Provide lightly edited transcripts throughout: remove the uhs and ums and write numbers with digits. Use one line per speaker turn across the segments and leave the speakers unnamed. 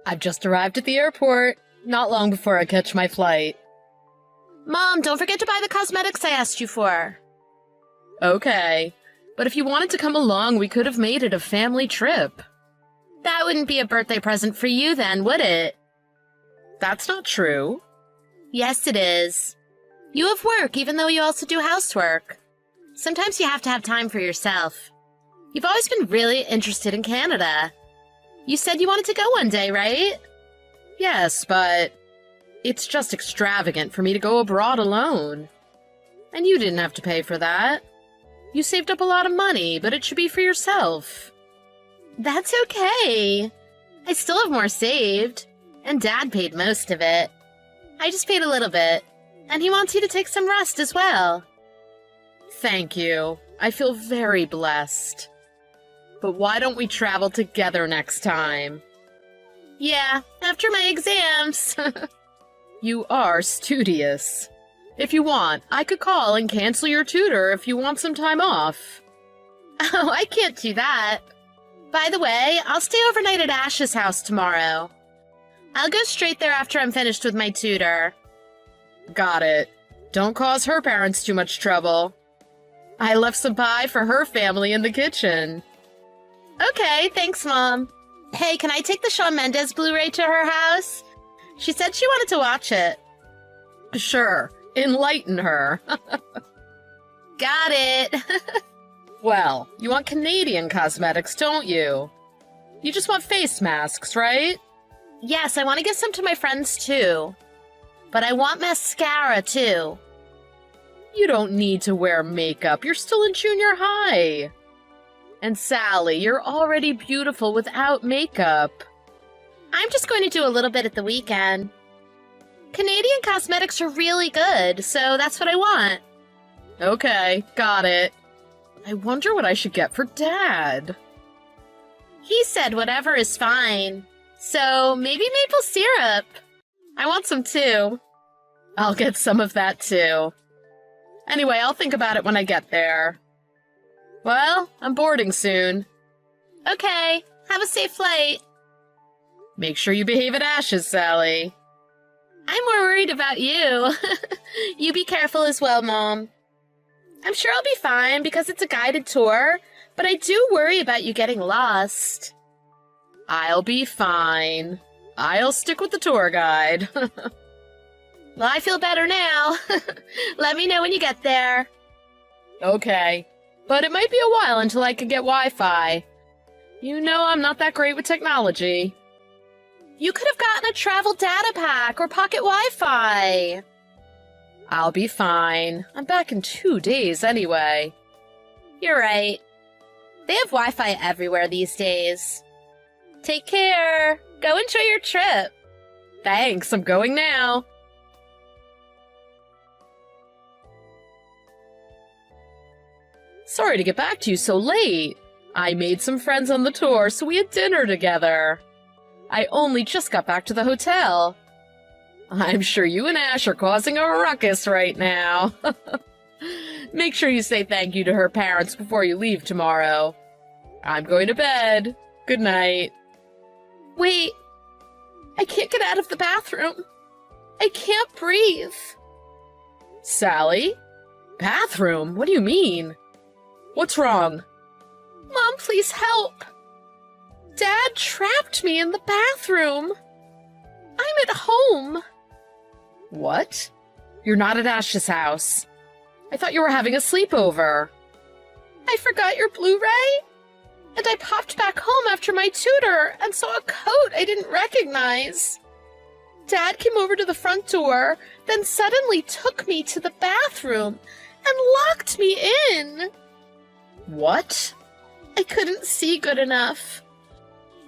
I've just arrived at the airport, not long before I catch my flight.
Mom, don't forget to buy the cosmetics I asked you for.
Okay, but if you wanted to come along, we could have made it a family trip.
That wouldn't be a birthday present for you then, would it?
That's not true.
Yes, it is. You have work, even though you also do housework. Sometimes you have to have time for yourself. You've always been really interested in Canada. You said you wanted to go one day, right?
Yes, but it's just extravagant for me to go abroad alone. And you didn't have to pay for that. You saved up a lot of money, but it should be for yourself.
That's okay. I still have more saved, and Dad paid most of it. I just paid a little bit, and he wants you to take some rest as well.
Thank you. I feel very blessed. But why don't we travel together next time?
Yeah, after my exams.
You are studious. If you want, I could call and cancel your tutor if you want some time off.
Oh, I can't do that. By the way, I'll stay overnight at Ash's house tomorrow. I'll go straight there after I'm finished with my tutor.
Got it. Don't cause her parents too much trouble. I left some pie for her family in the kitchen.
Okay, thanks, Mom. Hey, can I take the Shawn Mendes Blu-ray to her house? She said she wanted to watch it.
Sure. Enlighten her.
Got it.
Well, you want Canadian cosmetics, don't you? You just want face masks, right?
Yes, I want to give some to my friends, too. But I want mascara, too.
You don't need to wear makeup. You're still in junior high. And Sally, you're already beautiful without makeup.
I'm just going to do a little bit at the weekend. Canadian cosmetics are really good, so that's what I want.
Okay, got it. I wonder what I should get for Dad.
He said whatever is fine. So maybe maple syrup. I want some too.
I'll get some of that too. Anyway, I'll think about it when I get there. Well, I'm boarding soon.
Okay, have a safe flight.
Make sure you behave at Ash's, Sally.
I'm more worried about you. You be careful as well, Mom. I'm sure I'll be fine because it's a guided tour, but I do worry about you getting lost.
I'll be fine. I'll stick with the tour guide.
Well, I feel better now. Let me know when you get there.
Okay, but it might be a while until I can get Wi-Fi. You know I'm not that great with technology.
You could have gotten a travel data pack or pocket Wi-Fi.
I'll be fine. I'm back in 2 days anyway.
You're right. They have Wi-Fi everywhere these days. Take care. Go enjoy your trip.
Thanks, I'm going now. Sorry to get back to you so late. I made some friends on the tour, so we had dinner together. I only just got back to the hotel. I'm sure you and Ash are causing a ruckus right now. Make sure you say thank you to her parents before you leave tomorrow. I'm going to bed. Good night.
Wait. I can't get out of the bathroom. I can't breathe.
Sally? Bathroom? What do you mean? What's wrong?
Mom, please help. Dad trapped me in the bathroom. I'm at home.
What? You're not at Ash's house. I thought you were having a sleepover.
I forgot your Blu-ray, and I popped back home after my tutor and saw a coat I didn't recognize. Dad came over to the front door, then suddenly took me to the bathroom and locked me in.
What?
I couldn't see good enough,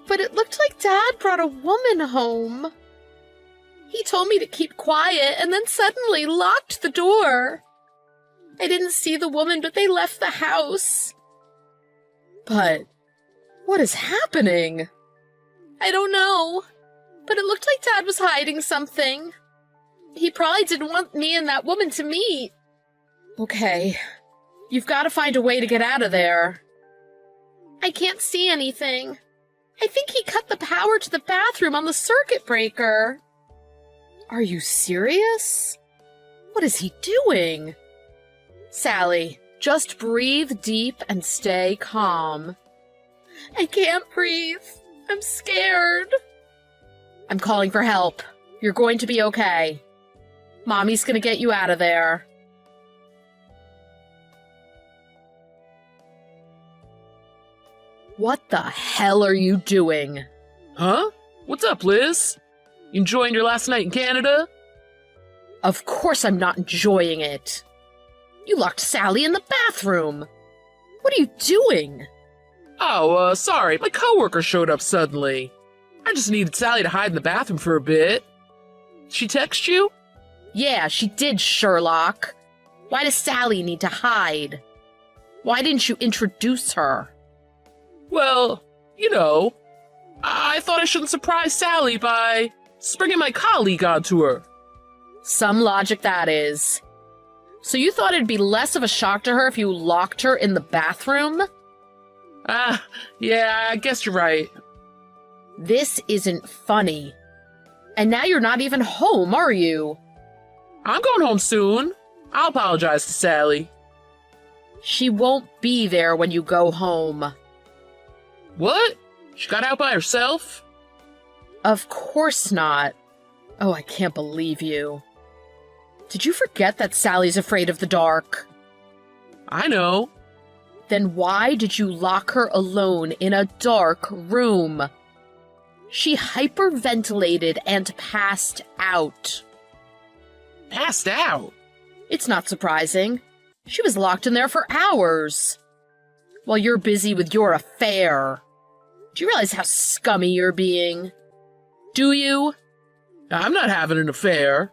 but it looked like Dad brought a woman home. He told me to keep quiet and then suddenly locked the door. I didn't see the woman, but they left the house.
But what is happening?
I don't know, but it looked like Dad was hiding something. He probably didn't want me and that woman to meet.
Okay, you've got to find a way to get out of there.
I can't see anything. I think he cut the power to the bathroom on the circuit breaker.
Are you serious? What is he doing? Sally, just breathe deep and stay calm.
I can't breathe. I'm scared.
I'm calling for help. You're going to be okay. Mommy's gonna get you out of there. What the hell are you doing?
Huh? What's up, Liz? You enjoying your last night in Canada?
Of course I'm not enjoying it. You locked Sally in the bathroom. What are you doing?
Oh, sorry. My coworker showed up suddenly. I just needed Sally to hide in the bathroom for a bit. She text you?
Yeah, she did, Sherlock. Why does Sally need to hide? Why didn't you introduce her?
Well, you know, I thought I shouldn't surprise Sally by springing my colleague onto her.
Some logic that is. So you thought it'd be less of a shock to her if you locked her in the bathroom?
Yeah, I guess you're right.
This isn't funny. And now you're not even home, are you?
I'm going home soon. I'll apologize to Sally.
She won't be there when you go home.
What? She got out by herself?
Of course not. Oh, I can't believe you. Did you forget that Sally's afraid of the dark?
I know.
Then why did you lock her alone in a dark room? She hyperventilated and passed out.
Passed out?
It's not surprising. She was locked in there for hours. While you're busy with your affair. Do you realize how scummy you're being? Do you?
I'm not having an affair.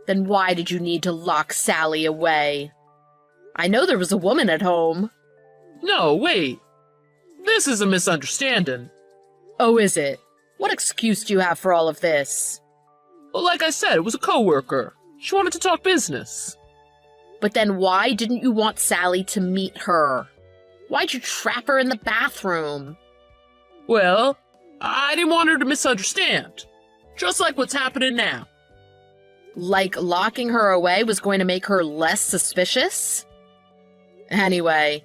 Then why did you need to lock Sally away? I know there was a woman at home.
No, wait. This is a misunderstanding.
Oh, is it? What excuse do you have for all of this?
Well, like I said, it was a coworker. She wanted to talk business.
But then why didn't you want Sally to meet her? Why'd you trap her in the bathroom?
Well, I didn't want her to misunderstand. Just like what's happening now.
Like locking her away was going to make her less suspicious? Anyway,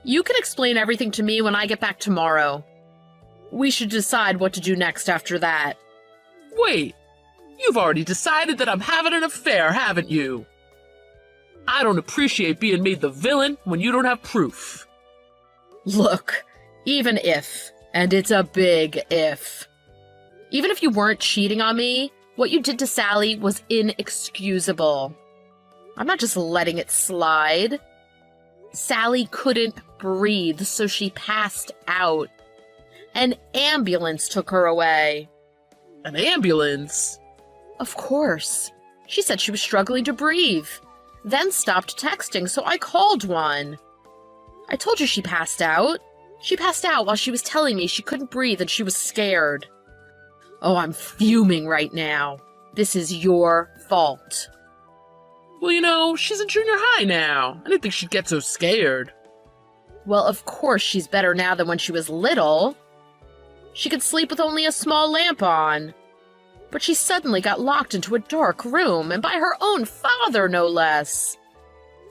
you can explain everything to me when I get back tomorrow. We should decide what to do next after that.
Wait, you've already decided that I'm having an affair, haven't you? I don't appreciate being made the villain when you don't have proof.
Look, even if, and it's a big if, even if you weren't cheating on me, what you did to Sally was inexcusable. I'm not just letting it slide. Sally couldn't breathe, so she passed out. An ambulance took her away.
An ambulance?
Of course. She said she was struggling to breathe, then stopped texting, so I called one. I told you she passed out. She passed out while she was telling me she couldn't breathe and she was scared. Oh, I'm fuming right now. This is your fault.
Well, you know, she's in junior high now. I didn't think she'd get so scared.
Well, of course she's better now than when she was little. She could sleep with only a small lamp on. But she suddenly got locked into a dark room, and by her own father, no less.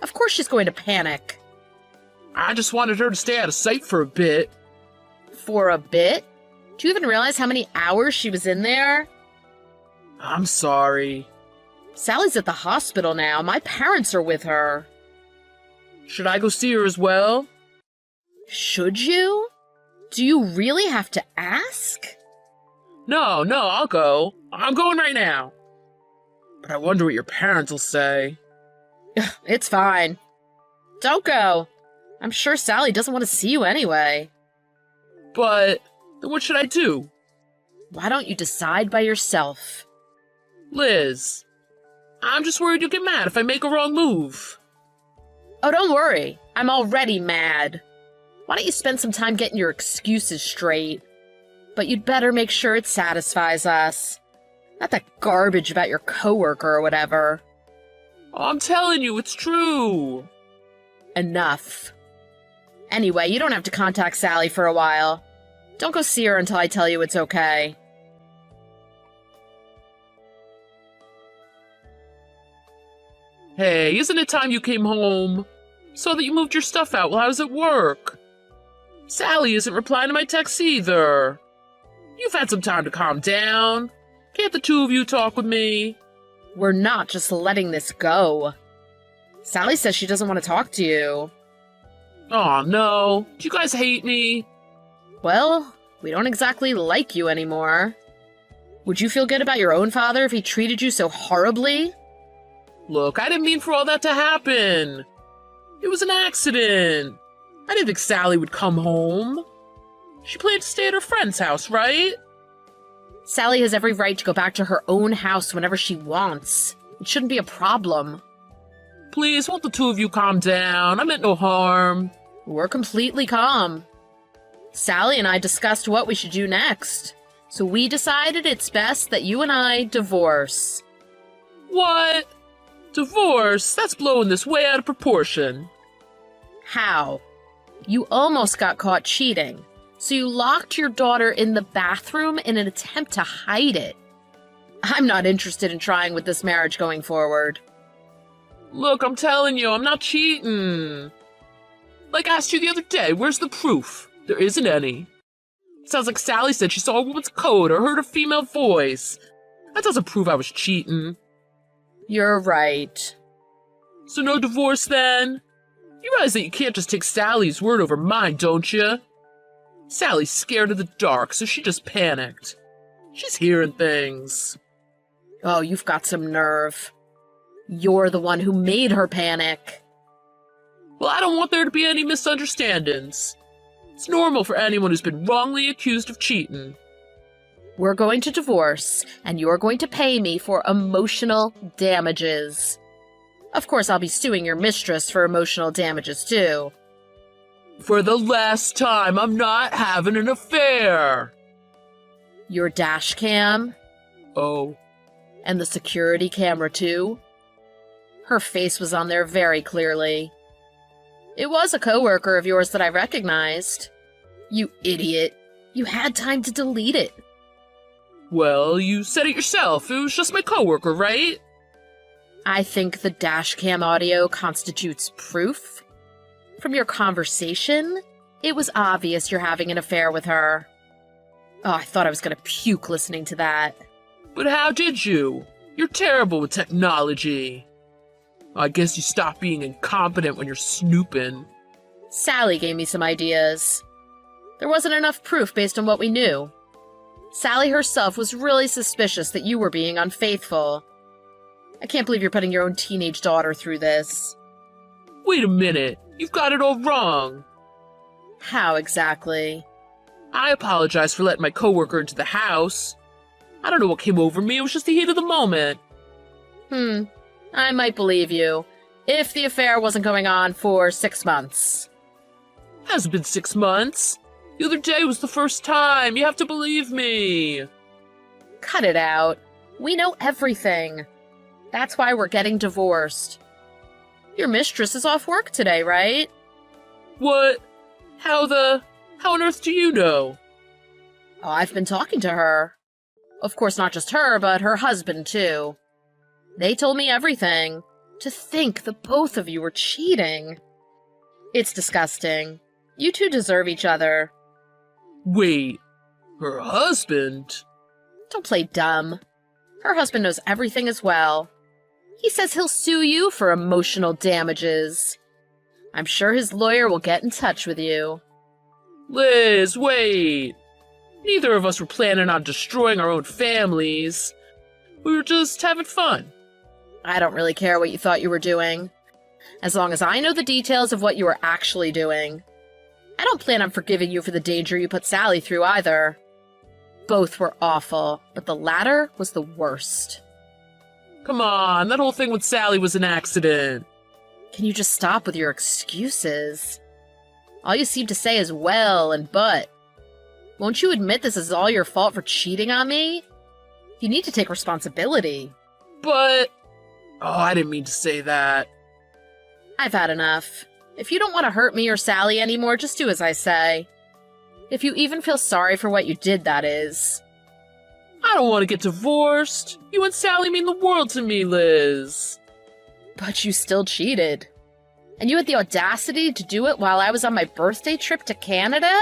Of course she's going to panic.
I just wanted her to stay out of sight for a bit.
For a bit? Do you even realize how many hours she was in there?
I'm sorry.
Sally's at the hospital now. My parents are with her.
Should I go see her as well?
Should you? Do you really have to ask?
No, I'll go. I'm going right now. But I wonder what your parents will say.
It's fine. Don't go. I'm sure Sally doesn't want to see you anyway.
But then what should I do?
Why don't you decide by yourself?
Liz, I'm just worried you'll get mad if I make a wrong move.
Oh, don't worry. I'm already mad. Why don't you spend some time getting your excuses straight? But you'd better make sure it satisfies us. Not that garbage about your coworker or whatever.
Oh, I'm telling you, it's true.
Enough. Anyway, you don't have to contact Sally for a while. Don't go see her until I tell you it's okay.
Hey, isn't it time you came home? Saw that you moved your stuff out while I was at work. Sally isn't replying to my texts either. You've had some time to calm down. Can't the two of you talk with me?
We're not just letting this go. Sally says she doesn't want to talk to you.
Aw, no. Do you guys hate me?
Well, we don't exactly like you anymore. Would you feel good about your own father if he treated you so horribly?
Look, I didn't mean for all that to happen. It was an accident. I didn't think Sally would come home. She planned to stay at her friend's house, right?
Sally has every right to go back to her own house whenever she wants. It shouldn't be a problem.
Please, won't the two of you calm down? I meant no harm.
We're completely calm. Sally and I discussed what we should do next, so we decided it's best that you and I divorce.
What? Divorce? That's blowing this way out of proportion.
How? You almost got caught cheating, so you locked your daughter in the bathroom in an attempt to hide it. I'm not interested in trying with this marriage going forward.
Look, I'm telling you, I'm not cheating. Like I asked you the other day, where's the proof? There isn't any. Sounds like Sally said she saw a woman's coat or heard a female voice. That doesn't prove I was cheating.
You're right.
So no divorce then? You realize that you can't just take Sally's word over mine, don't you? Sally's scared of the dark, so she just panicked. She's hearing things.
Oh, you've got some nerve. You're the one who made her panic.
Well, I don't want there to be any misunderstandings. It's normal for anyone who's been wrongly accused of cheating.
We're going to divorce, and you're going to pay me for emotional damages. Of course, I'll be suing your mistress for emotional damages, too.
For the last time, I'm not having an affair.
Your dash cam?
Oh.
And the security camera, too? Her face was on there very clearly. It was a coworker of yours that I recognized. You idiot. You had time to delete it.
Well, you said it yourself. It was just my coworker, right?
I think the dash cam audio constitutes proof. From your conversation, it was obvious you're having an affair with her. Oh, I thought I was gonna puke listening to that.
But how did you? You're terrible with technology. I guess you stop being incompetent when you're snooping.
Sally gave me some ideas. There wasn't enough proof based on what we knew. Sally herself was really suspicious that you were being unfaithful. I can't believe you're putting your own teenage daughter through this.
Wait a minute. You've got it all wrong.
How exactly?
I apologize for letting my coworker into the house. I don't know what came over me. It was just the heat of the moment.
I might believe you, if the affair wasn't going on for 6 months.
Hasn't been 6 months. The other day was the first time. You have to believe me.
Cut it out. We know everything. That's why we're getting divorced. Your mistress is off work today, right?
What? How on earth do you know?
Oh, I've been talking to her. Of course, not just her, but her husband, too. They told me everything. To think the both of you were cheating. It's disgusting. You two deserve each other.
Wait, her husband?
Don't play dumb. Her husband knows everything as well. He says he'll sue you for emotional damages. I'm sure his lawyer will get in touch with you.
Liz, wait. Neither of us were planning on destroying our own families. We were just having fun.
I don't really care what you thought you were doing, as long as I know the details of what you were actually doing. I don't plan on forgiving you for the danger you put Sally through either. Both were awful, but the latter was the worst.
Come on, that whole thing with Sally was an accident.
Can you just stop with your excuses? All you seem to say is well and but. Won't you admit this is all your fault for cheating on me? You need to take responsibility.
But... Oh, I didn't mean to say that.
I've had enough. If you don't want to hurt me or Sally anymore, just do as I say. If you even feel sorry for what you did, that is.
I don't want to get divorced. You and Sally mean the world to me, Liz.
But you still cheated. And you had the audacity to do it while I was on my birthday trip to Canada?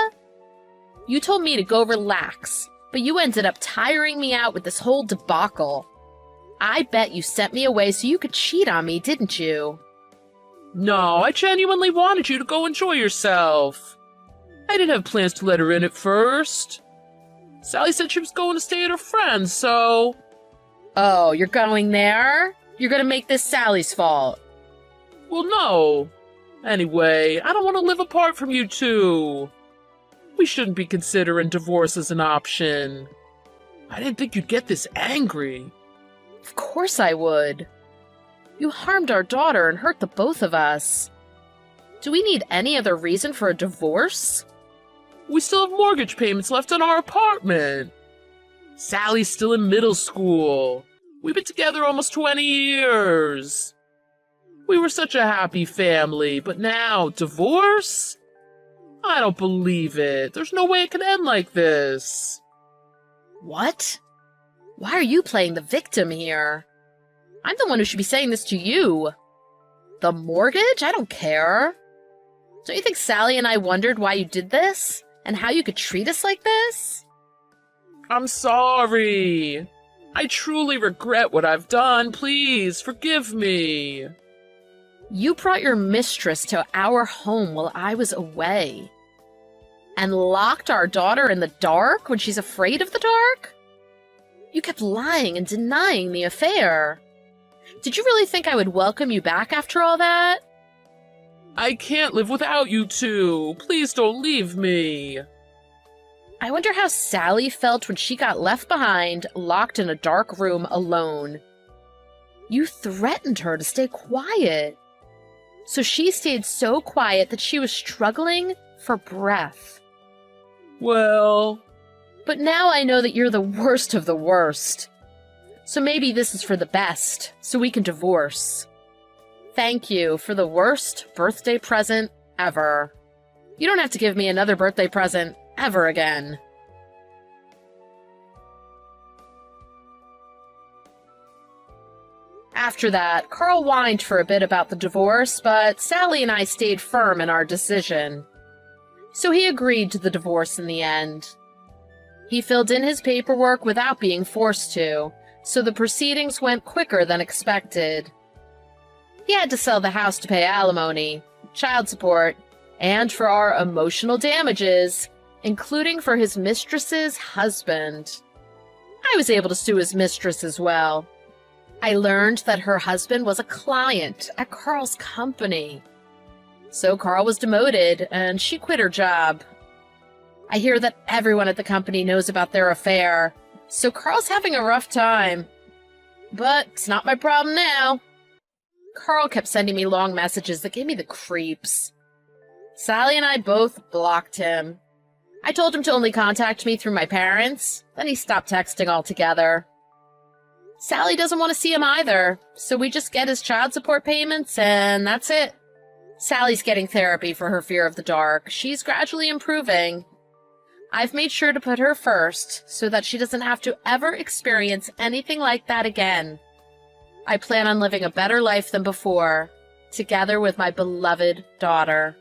You told me to go relax, but you ended up tiring me out with this whole debacle. I bet you sent me away so you could cheat on me, didn't you?
No, I genuinely wanted you to go enjoy yourself. I didn't have plans to let her in at first. Sally said she was going to stay at her friend's, so...
Oh, you're going there? You're gonna make this Sally's fault.
Well, no. Anyway, I don't want to live apart from you two. We shouldn't be considering divorce as an option. I didn't think you'd get this angry.
Of course I would. You harmed our daughter and hurt the both of us. Do we need any other reason for a divorce?
We still have mortgage payments left on our apartment. Sally's still in middle school. We've been together almost 20 years. We were such a happy family, but now, divorce? I don't believe it. There's no way it can end like this.
What? Why are you playing the victim here? I'm the one who should be saying this to you. The mortgage? I don't care. Don't you think Sally and I wondered why you did this? And how you could treat us like this?
I'm sorry. I truly regret what I've done. Please, forgive me.
You brought your mistress to our home while I was away. And locked our daughter in the dark when she's afraid of the dark? You kept lying and denying the affair. Did you really think I would welcome you back after all that?
I can't live without you two. Please don't leave me.
I wonder how Sally felt when she got left behind, locked in a dark room alone. You threatened her to stay quiet. So she stayed so quiet that she was struggling for breath.
Well...
But now I know that you're the worst of the worst. So maybe this is for the best, so we can divorce. Thank you for the worst birthday present ever. You don't have to give me another birthday present ever again. After that, Carl whined for a bit about the divorce, but Sally and I stayed firm in our decision. So he agreed to the divorce in the end. He filled in his paperwork without being forced to, so the proceedings went quicker than expected. He had to sell the house to pay alimony, child support, and for our emotional damages, including for his mistress's husband. I was able to sue his mistress as well. I learned that her husband was a client at Carl's company. So Carl was demoted, and she quit her job. I hear that everyone at the company knows about their affair, so Carl's having a rough time. But it's not my problem now. Carl kept sending me long messages that gave me the creeps. Sally and I both blocked him. I told him to only contact me through my parents, then he stopped texting altogether. Sally doesn't want to see him either, so we just get his child support payments and that's it. Sally's getting therapy for her fear of the dark. She's gradually improving. I've made sure to put her first so that she doesn't have to ever experience anything like that again. I plan on living a better life than before, together with my beloved daughter.